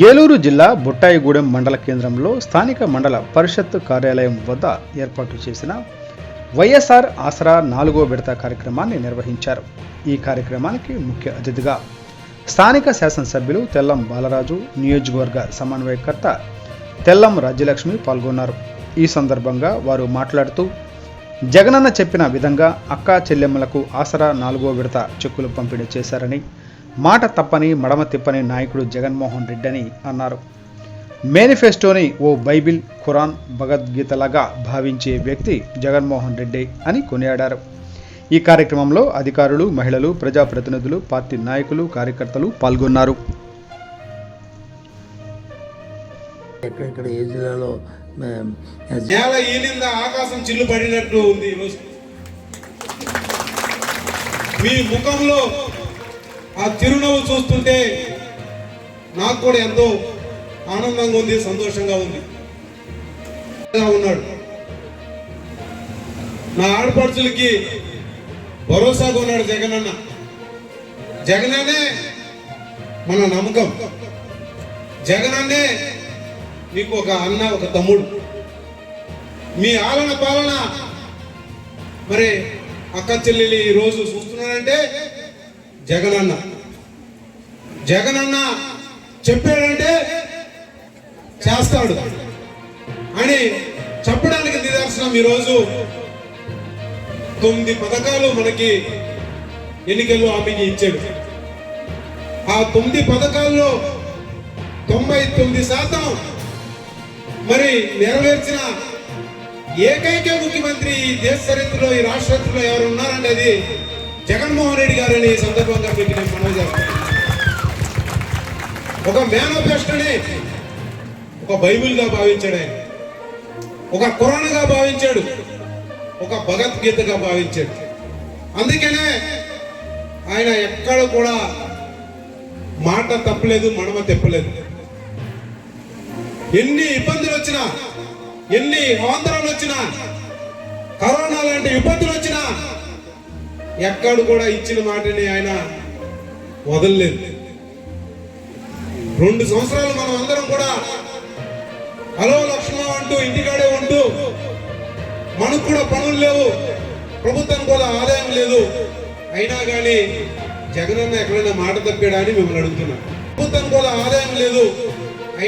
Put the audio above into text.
ఏలూరు జిల్లా బుట్టాయిగూడెం మండల కేంద్రంలో స్థానిక మండల పరిషత్ కార్యాలయం వద్ద ఏర్పాటు చేసిన వైఎస్ఆర్ ఆసరా 4వ విడత కార్యక్రమాన్ని నిర్వహించారు. ఈ కార్యక్రమానికి ముఖ్య అతిథిగా స్థానిక శాసనసభ్యులు తెల్లం బాలరాజు, నియోజకవర్గ సమన్వయకర్త తెల్లం రాజ్యలక్ష్మి పాల్గొన్నారు. ఈ సందర్భంగా వారు మాట్లాడుతూ జగనన్న చెప్పిన విధంగా అక్కా చెల్లెమ్మలకు ఆసరా 4వ విడత చెక్కులు పంపిణీ చేశారని, మాట తప్పని మడమ తిప్పని నాయకుడు జగన్మోహన్ రెడ్డి అని అన్నారు. మేనిఫెస్టోని ఓ బైబిల్, ఖురాన్, భగవద్గీతలాగా భావించే వ్యక్తి జగన్మోహన్ రెడ్డి అని కొనియాడారు. ఈ కార్యక్రమంలో అధికారులు, మహిళలు, ప్రజాప్రతినిధులు, పార్టీ నాయకులు, కార్యకర్తలు పాల్గొన్నారు. ఎక్కడెక్కడ ఏ జిల్లాలో నేల ఈనింద ఆకాశం చిల్లు పడినట్టు ఉంది. ఈరోజు మీ ముఖంలో ఆ చిరునవ్వు చూస్తుంటే నాకు కూడా ఎంతో ఆనందంగా ఉంది, సంతోషంగా ఉంది. ఉన్నాడు నా ఆడపడుచులకి భరోసాగా ఉన్నాడు జగనన్న. జగనన్నే మన నమ్మకం. జగనన్నే మీకు ఒక అన్న, ఒక తమ్ముడు. మీ ఆలన పాలన మరి అక్క చెల్లెలి ఈరోజు చూస్తున్నారంటే జగనన్న. జగనన్న చెప్పాడంటే చేస్తాడు అని చెప్పడానికి నిదర్శనం ఈరోజు 9 పథకాలు మనకి ఎన్నికల్లో హామీని ఇచ్చాడు. ఆ 9 పథకాల్లో 99% మరి నెరవేర్చిన ఏకైక ముఖ్యమంత్రి ఈ దేశ చరిత్రలో, ఈ రాష్ట్ర చరిత్రలో ఎవరు ఉన్నారంటే అది జగన్మోహన్ రెడ్డి గారని ఈ సందర్భంగా మీకు నేను మనవి చేస్తాను. ఒక మేనిఫెస్టోని ఒక బైబిల్గా భావించాడు ఆయన, ఒక ఖురాన్గా భావించాడు, ఒక భగవద్గీతగా భావించాడు. అందుకనే ఆయన ఎక్కడ కూడా మాట తప్పలేదు, మడమ తెప్పలేదు. ఎన్ని ఇబ్బందులు వచ్చినా, ఎన్ని ఆందోళనలు వచ్చినా, కరోనా లాంటి విపత్తులు వచ్చినా ఎక్కడ కూడా ఇచ్చిన మాటని ఆయన వదలలేదు. 2 సంవత్సరాలు మనం అందరం కూడా హలో లక్ష్మణ అంటూ ఇంటికాడే ఉంటూ, మనకు కూడా పనులు లేవు, ప్రభుత్వం కూడా ఆదాయం లేదు. అయినా కానీ జగనన్న ఎక్కడైనా మాట తప్పాడా అని మిమ్మల్ని అడుగుతున్నా. ప్రభుత్వం కూడా ఆదాయం లేదు,